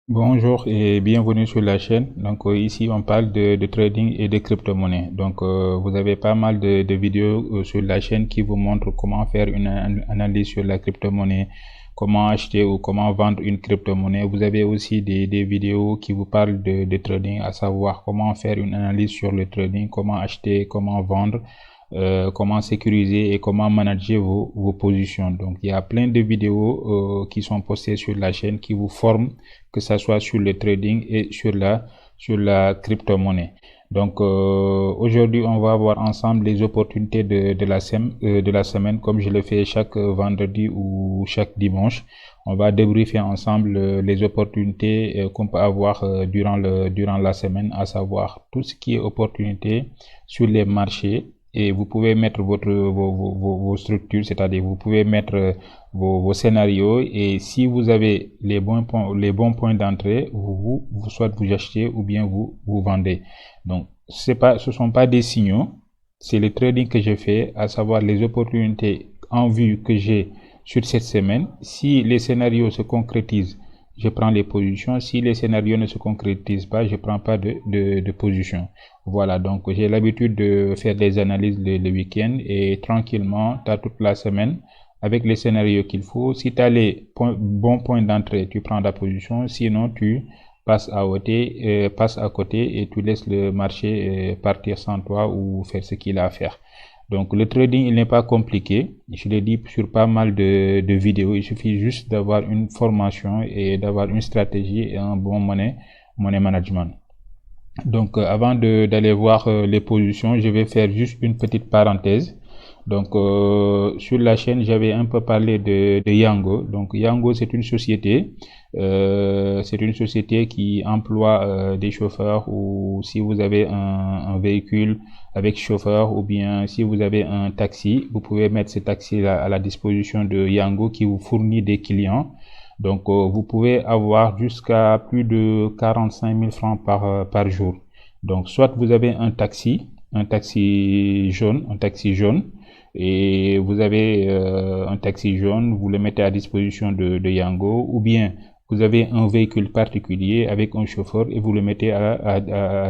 Bonjour et bienvenue sur la chaîne. Donc ici on parle de trading et de crypto-monnaie. Donc vous avez pas mal de vidéos sur la chaîne qui vous montrent comment faire une analyse sur la crypto-monnaie, comment acheter ou comment vendre une crypto-monnaie. Vous avez aussi des vidéos qui vous parlent de trading, à savoir comment faire une analyse sur le trading, comment acheter, comment vendre, comment sécuriser et comment manager vos positions. Donc il y a plein de vidéos qui sont postées sur la chaîne qui vous forment, que ça soit sur le trading et sur la crypto-monnaie. Donc aujourd'hui, on va voir ensemble les opportunités de la semaine, comme je le fais chaque vendredi ou chaque dimanche. On va débriefer ensemble les opportunités qu'on peut avoir durant la semaine, à savoir tout ce qui est opportunité sur les marchés. Et vous pouvez mettre vos structures, c'est-à-dire vous pouvez mettre vos scénarios, et si vous avez les bons points d'entrée, soit vous achetez ou bien vous vendez. Donc, ce sont pas des signaux, c'est le trading que je fais, à savoir les opportunités en vue que j'ai sur cette semaine. Si les scénarios se concrétisent, je prends les positions. Si les scénarios ne se concrétisent pas, je prends pas de position. Voilà, donc j'ai l'habitude de faire des analyses le week-end, et tranquillement, tu as toute la semaine avec les scénarios qu'il faut. Si tu as les bons points d'entrée, tu prends la position. Sinon, tu passes à côté et tu laisses le marché partir sans toi ou faire ce qu'il a à faire. Donc le trading, il n'est pas compliqué. Je l'ai dit sur pas mal de vidéos. Il suffit juste d'avoir une formation et d'avoir une stratégie et un bon money management. Donc avant d'aller voir les positions, je vais faire juste une petite parenthèse. Donc sur la chaîne, j'avais un peu parlé de Yango. Donc Yango, c'est une société qui emploie des chauffeurs, ou si vous avez un véhicule avec chauffeur, ou bien si vous avez un taxi, vous pouvez mettre ce taxi à la disposition de Yango qui vous fournit des clients. Donc, vous pouvez avoir jusqu'à plus de 45 000 francs par jour. Donc, soit vous avez un taxi jaune, et vous avez un taxi jaune, vous le mettez à disposition de Yango, ou bien vous avez un véhicule particulier avec un chauffeur et vous le mettez à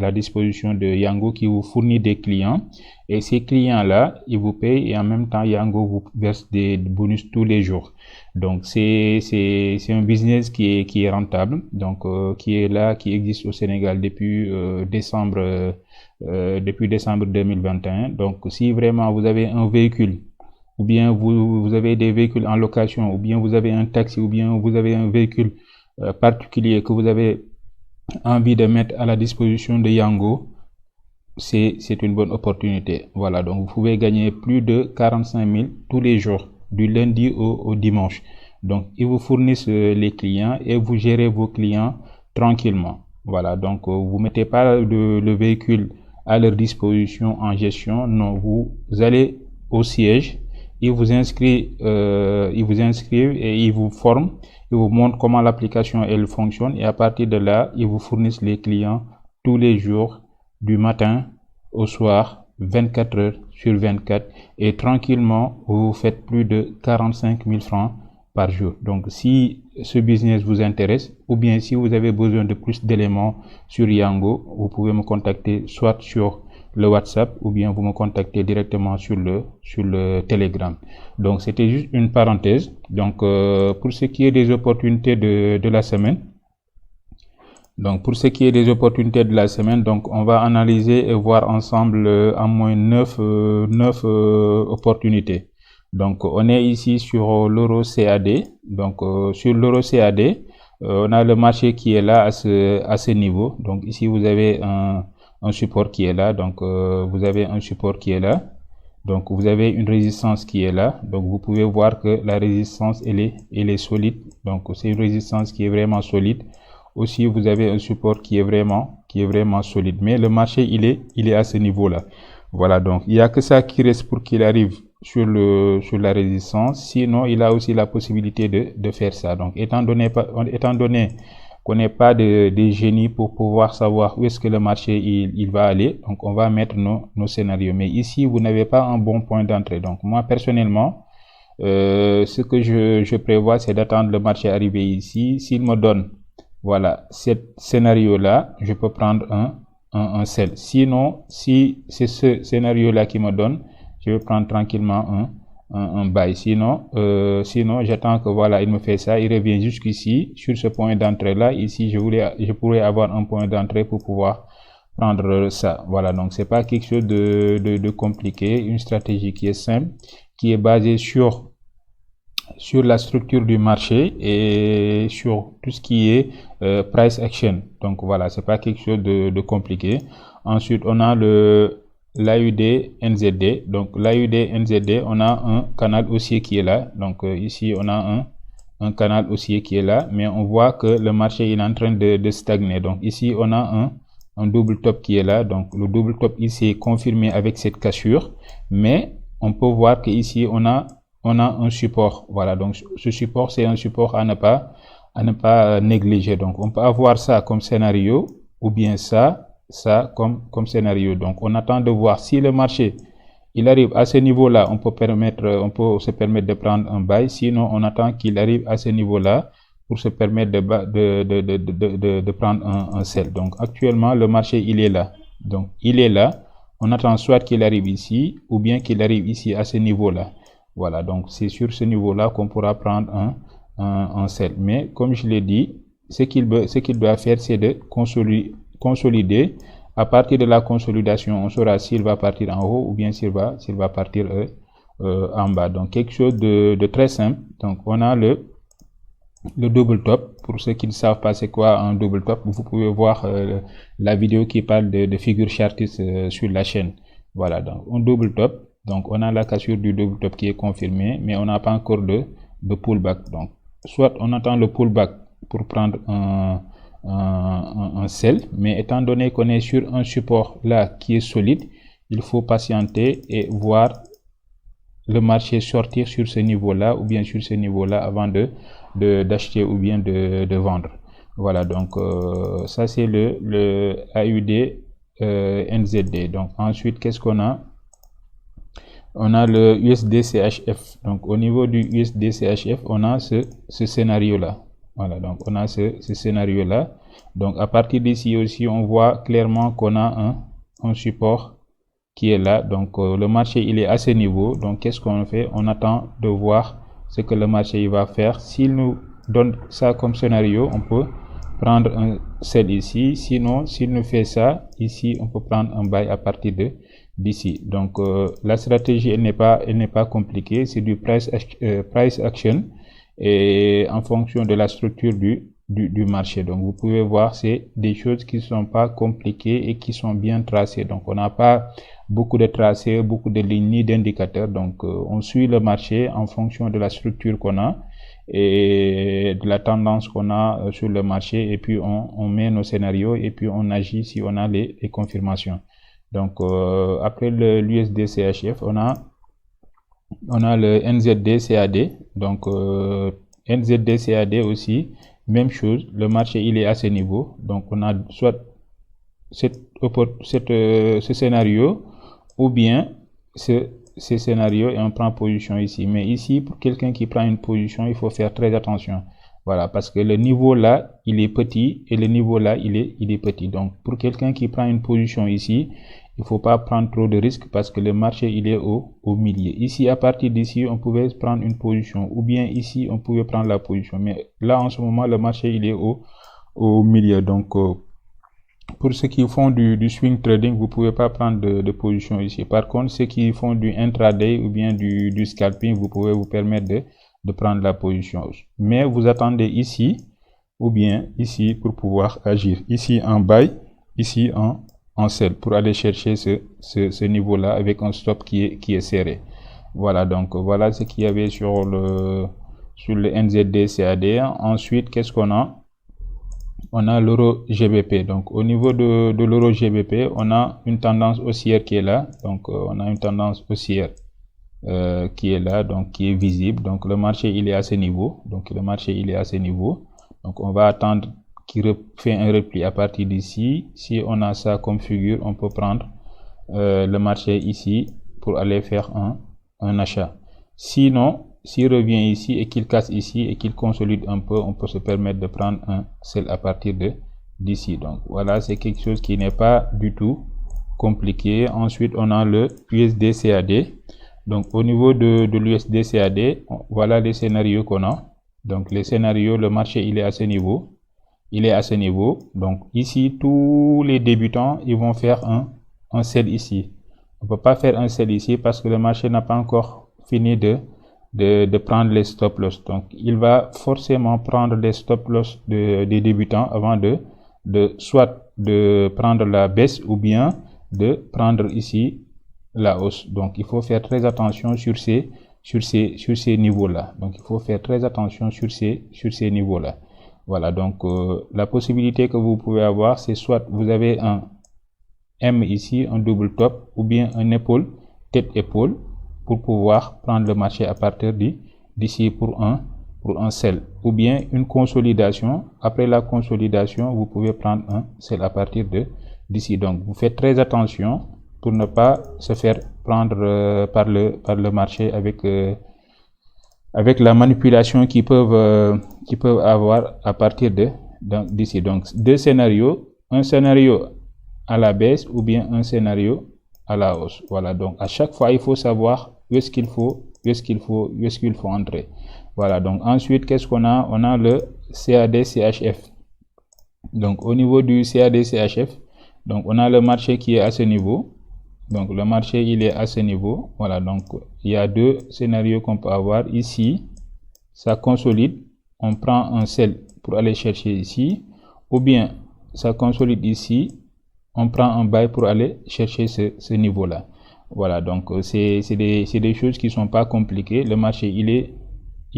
la disposition de Yango qui vous fournit des clients. Et ces clients-là, ils vous payent, et en même temps, Yango vous verse des bonus tous les jours. Donc, c'est un business qui est rentable, donc qui est là, qui existe au Sénégal depuis décembre 2021. Donc, si vraiment vous avez un véhicule, ou bien vous avez des véhicules en location, ou bien vous avez un taxi, ou bien vous avez un véhicule particulier que vous avez envie de mettre à la disposition de Yango, c'est une bonne opportunité. Voilà, donc vous pouvez gagner plus de 45 000 tous les jours, du lundi au dimanche. Donc, ils vous fournissent les clients et vous gérez vos clients tranquillement. Voilà, donc vous mettez pas le véhicule à leur disposition en gestion. Non, vous allez au siège, ils vous inscrivent et ils vous forment, ils vous montrent comment l'application elle fonctionne, et à partir de là, ils vous fournissent les clients tous les jours, du matin au soir, 24 heures sur 24, et tranquillement, vous faites plus de 45 000 francs par jour. Donc, si ce business vous intéresse, ou bien si vous avez besoin de plus d'éléments sur Yango, vous pouvez me contacter soit sur le WhatsApp, ou bien vous me contactez directement sur le Telegram. Donc, c'était juste une parenthèse. Donc, pour ce qui est des opportunités de la semaine, donc on va analyser et voir ensemble en moins 9 opportunités. Donc on est ici sur l'euro CAD. Donc sur l'euro CAD, on a le marché qui est là à ce niveau. Donc ici vous avez un support qui est là. Donc vous avez un support qui est là. Donc vous avez une résistance qui est là. Donc vous pouvez voir que la résistance elle est solide. Donc c'est une résistance qui est vraiment solide. Aussi, vous avez un support qui est vraiment solide. Mais le marché, il est à ce niveau-là. Voilà, donc il n'y a que ça qui reste pour qu'il arrive sur la résistance. Sinon, il a aussi la possibilité de faire ça. Donc, étant donné qu'on n'est pas des génies pour pouvoir savoir où est-ce que le marché il va aller, donc on va mettre nos scénarios. Mais ici, vous n'avez pas un bon point d'entrée. Donc, moi, personnellement, ce que je prévois, c'est d'attendre le marché arriver ici. S'il me donne voilà, ce scénario-là, je peux prendre un sell. Sinon, si c'est ce scénario-là qui me donne, je vais prendre tranquillement un buy. Sinon, j'attends que voilà, il me fait ça, il revient jusqu'ici, sur ce point d'entrée-là. Ici, je pourrais avoir un point d'entrée pour pouvoir prendre ça. Voilà, donc c'est pas quelque chose de compliqué, une stratégie qui est simple, qui est basée sur la structure du marché et sur tout ce qui est price action. Donc voilà, c'est pas quelque chose de compliqué. Ensuite, on a l'AUD NZD. Donc l'AUD NZD, on a un canal haussier qui est là. Donc ici, on a un canal haussier qui est là, mais on voit que le marché il est en train de stagner. Donc ici, on a un double top qui est là. Donc le double top ici est confirmé avec cette cassure, mais on peut voir que ici on a un support. Voilà, donc ce support c'est un support à ne pas négliger. Donc on peut avoir ça comme scénario ou bien ça comme scénario. Donc on attend de voir si le marché il arrive à ce niveau-là, on peut se permettre de prendre un buy. Sinon on attend qu'il arrive à ce niveau-là pour se permettre de prendre un sell. Donc actuellement le marché il est là. Donc il est là. On attend soit qu'il arrive ici ou bien qu'il arrive ici à ce niveau-là. Voilà, donc c'est sur ce niveau-là qu'on pourra prendre un sell. Mais comme je l'ai dit, ce qu'il doit faire, c'est de consolider. À partir de la consolidation, on saura s'il va partir en haut ou bien s'il va partir en bas. Donc quelque chose de très simple. Donc on a le double top. Pour ceux qui ne savent pas c'est quoi un double top, vous pouvez voir la vidéo qui parle de figure chartiste sur la chaîne. Voilà, donc un double top. Donc on a la cassure du double top qui est confirmée, mais on n'a pas encore de pullback. Donc soit on attend le pullback pour prendre un sell, mais étant donné qu'on est sur un support là qui est solide, il faut patienter et voir le marché sortir sur ce niveau-là ou bien sur ce niveau-là avant d'acheter ou bien de vendre. Voilà, donc ça c'est le AUD NZD. Donc ensuite, qu'est-ce qu'on a? On a le USD CHF. Donc au niveau du USD CHF, on a ce scénario-là. Voilà, donc on a ce scénario-là. Donc à partir d'ici aussi, on voit clairement qu'on a un support qui est là. Donc le marché il est à ce niveau. Donc qu'est-ce qu'on fait? On attend de voir ce que le marché il va faire. S'il nous donne ça comme scénario, on peut prendre un sell ici. Sinon, s'il nous fait ça ici, on peut prendre un buy à partir d'ici. Donc la stratégie elle n'est pas compliquée, c'est du price action et en fonction de la structure du marché. Donc vous pouvez voir, c'est des choses qui sont pas compliquées et qui sont bien tracées. Donc on n'a pas beaucoup de tracés, beaucoup de lignes ni d'indicateurs. Donc on suit le marché en fonction de la structure qu'on a et de la tendance qu'on a sur le marché, et puis on met nos scénarios et puis on agit si on a les confirmations. Donc après l'USD CHF, on a le NZD CAD. Donc NZD CAD aussi, même chose, le marché il est à ce niveau. Donc on a soit ce scénario ou bien ce scénario et on prend position ici. Mais ici, pour quelqu'un qui prend une position, il faut faire très attention. Voilà, parce que le niveau là, il est petit et le niveau là, il est petit. Donc pour quelqu'un qui prend une position ici, il faut pas prendre trop de risques parce que le marché il est au milieu. Ici, à partir d'ici, on pouvait prendre une position ou bien ici, on pouvait prendre la position. Mais là, en ce moment, le marché il est au milieu. Donc pour ceux qui font du swing trading, vous pouvez pas prendre de position ici. Par contre, ceux qui font du intraday ou bien du scalping, vous pouvez vous permettre de prendre la position. Mais vous attendez ici ou bien ici pour pouvoir agir. Ici en buy, ici en sell pour aller chercher ce niveau-là avec un stop qui est serré. Voilà, donc voilà ce qu'il y avait sur le NZD CAD. Ensuite, qu'est-ce qu'on a? On a l'euro GBP. Donc au niveau de l'euro GBP, on a une tendance haussière qui est là. Donc on a une tendance haussière qui est là, donc qui est visible. Donc le marché il est à ce niveau. Donc le marché il est à ce niveau. Donc on va attendre qu'il fait un repli à partir d'ici. Si on a ça comme figure, on peut prendre le marché ici pour aller faire un achat. Sinon, s'il revient ici et qu'il casse ici et qu'il consolide un peu, on peut se permettre de prendre un sell à partir de d'ici. Donc voilà, c'est quelque chose qui n'est pas du tout compliqué. Ensuite, on a le USD CAD. Donc au niveau de l'USD CAD, voilà les scénarios qu'on a. Donc les scénarios, le marché il est à ce niveau. Il est à ce niveau. Donc ici, tous les débutants, ils vont faire un sell ici. On ne peut pas faire un sell ici parce que le marché n'a pas encore fini de prendre les stop loss. Donc il va forcément prendre les stop loss des débutants avant soit de prendre la baisse ou bien de prendre ici la hausse. Donc il faut faire très attention sur ces niveaux-là. Donc il faut faire très attention sur ces niveaux-là. Voilà, donc la possibilité que vous pouvez avoir, c'est soit vous avez un M ici, un double top, ou bien un épaule, tête-épaule, pour pouvoir prendre le marché à partir d'ici pour un sell. Ou bien une consolidation. Après la consolidation, vous pouvez prendre un sell à partir d'ici. Donc vous faites très attention pour ne pas se faire prendre par le marché avec la manipulation qu'ils peuvent avoir à partir d'ici. Donc deux scénarios, un scénario à la baisse ou bien un scénario à la hausse. Voilà, donc à chaque fois il faut savoir où est-ce qu'il faut entrer. Voilà, donc ensuite qu'est-ce qu'on a? On a le CAD CHF. Donc au niveau du CAD CHF, donc on a le marché qui est à ce niveau. Donc le marché il est à ce niveau. Voilà, donc il y a deux scénarios qu'on peut avoir ici. Ça consolide, on prend un sell pour aller chercher ici, ou bien ça consolide ici, on prend un buy pour aller chercher ce niveau là. Voilà, donc c'est des choses qui sont pas compliquées. Le marché il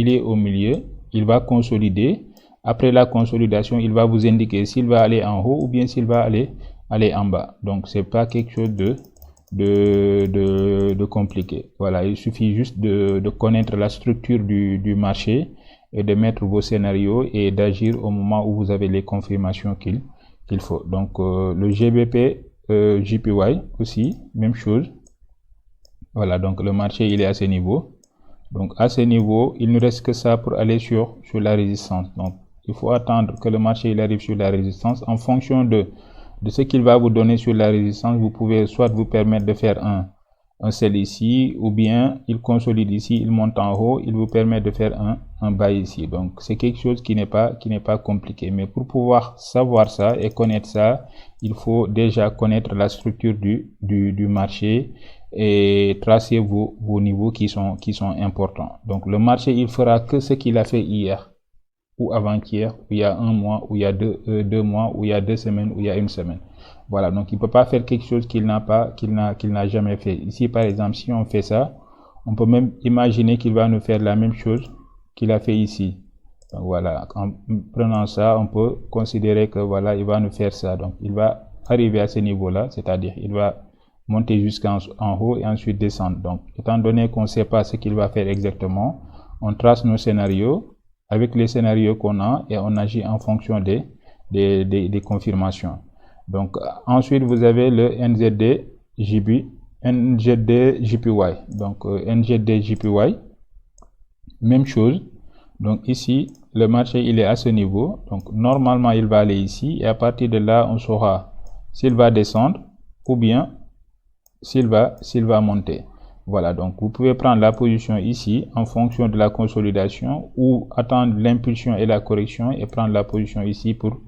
est au milieu, il va consolider. Après la consolidation, il va vous indiquer s'il va aller en haut ou bien s'il va aller en bas. Donc c'est pas quelque chose de compliqué. Voilà, il suffit juste de connaître la structure du marché et de mettre vos scénarios et d'agir au moment où vous avez les confirmations qu'il faut. Donc le GBP JPY aussi, même chose. Voilà, donc le marché il est à ce niveau. Donc à ce niveau, il ne reste que ça pour aller sur la résistance. Donc il faut attendre que le marché il arrive sur la résistance. En fonction de ce qu'il va vous donner sur la résistance, vous pouvez soit vous permettre de faire un sell ici, ou bien il consolide ici, il monte en haut, il vous permet de faire un buy ici. Donc c'est quelque chose qui n'est pas compliqué. Mais pour pouvoir savoir ça et connaître ça, il faut déjà connaître la structure du marché et tracer vos niveaux qui sont importants. Donc le marché il fera que ce qu'il a fait hier ou avant-hier, ou il y a un mois, ou il y a deux mois, ou il y a 2 semaines, ou il y a 1 semaine. Voilà, donc il ne peut pas faire quelque chose qu'il n'a jamais fait. Ici, par exemple, si on fait ça, on peut même imaginer qu'il va nous faire la même chose qu'il a fait ici. Donc voilà, en prenant ça, on peut considérer que voilà, il va nous faire ça. Donc il va arriver à ce niveau-là, c'est-à-dire il va monter jusqu'en haut et ensuite descendre. Donc étant donné qu'on ne sait pas ce qu'il va faire exactement, on trace nos scénarios avec les scénarios qu'on a et on agit en fonction des confirmations. Donc ensuite vous avez le NZD JPY. Donc NZD JPY, même chose. Donc ici le marché il est à ce niveau. Donc normalement il va aller ici et à partir de là on saura s'il va descendre ou bien s'il va monter. Voilà, donc vous pouvez prendre la position ici en fonction de la consolidation ou attendre l'impulsion et la correction et prendre la position ici pour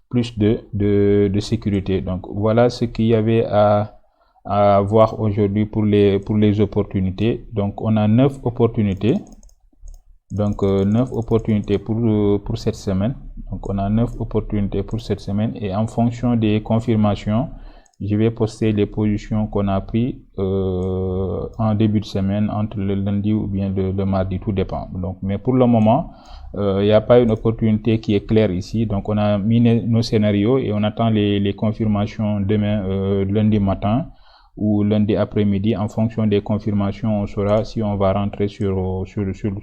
plus de sécurité. Donc voilà ce qu'il y avait à voir aujourd'hui pour les opportunités. Donc on a 9 opportunités. Donc 9 opportunités pour cette semaine. Donc on a 9 opportunités pour cette semaine et en fonction des confirmations, je vais poster les positions qu'on a pris en début de semaine entre le lundi ou bien le mardi, tout dépend. Donc, mais pour le moment, il n'y a pas une opportunité qui est claire ici. Donc, on a mis nos scénarios et on attend les confirmations demain, lundi matin ou lundi après-midi. En fonction des confirmations, on saura si on va rentrer sur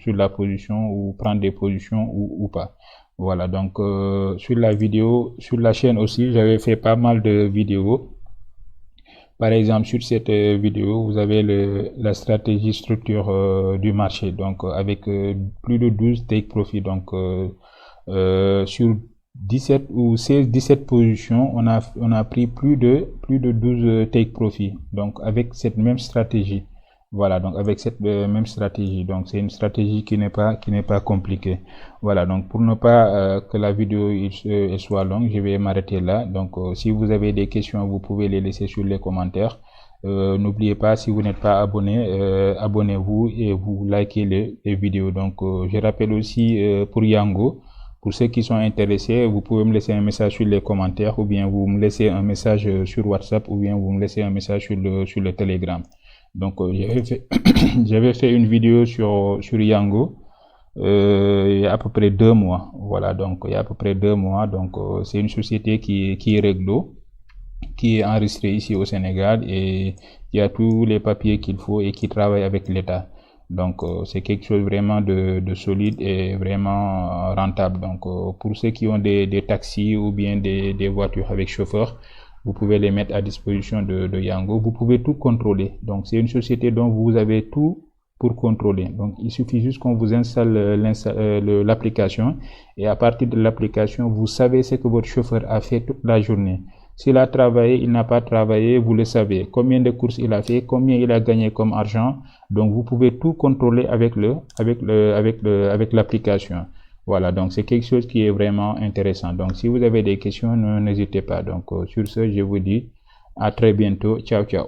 la position ou prendre des positions ou pas. Voilà, donc sur la chaîne aussi, j'avais fait pas mal de vidéos Par exemple, sur cette vidéo, vous avez la stratégie structure du marché, donc avec plus de 12 take profit. Donc sur 17 ou 16-17 positions, on a pris plus de 12 take profit. Donc avec cette même stratégie. Voilà, donc avec cette même stratégie. Donc c'est une stratégie qui n'est pas compliquée. Voilà, donc pour ne pas que la vidéo elle soit longue, je vais m'arrêter là. Donc si vous avez des questions, vous pouvez les laisser sur les commentaires. N'oubliez pas, si vous n'êtes pas abonné, abonnez-vous et vous likez les vidéos. Donc je rappelle aussi pour Yango, pour ceux qui sont intéressés, vous pouvez me laisser un message sur les commentaires, ou bien vous me laissez un message sur WhatsApp, ou bien vous me laissez un message sur le Telegram. Donc j'avais fait une vidéo sur Yango il y a à peu près 2 mois. Voilà, donc il y a à peu près 2 mois. Donc c'est une société qui est réglo, qui est enregistrée ici au Sénégal et qui a tous les papiers qu'il faut et qui travaille avec l'État. Donc c'est quelque chose vraiment de solide et vraiment rentable. Donc pour ceux qui ont des taxis ou bien des voitures avec chauffeur, vous pouvez les mettre à disposition de Yango. Vous pouvez tout contrôler. Donc c'est une société dont vous avez tout pour contrôler. Donc il suffit juste qu'on vous installe l'application et à partir de l'application, vous savez ce que votre chauffeur a fait toute la journée. S'il a travaillé, il n'a pas travaillé, vous le savez. Combien de courses il a fait, combien il a gagné comme argent. Donc vous pouvez tout contrôler avec l'application. Voilà, donc c'est quelque chose qui est vraiment intéressant. Donc si vous avez des questions, n'hésitez pas. Donc sur ce, je vous dis à très bientôt. Ciao, ciao.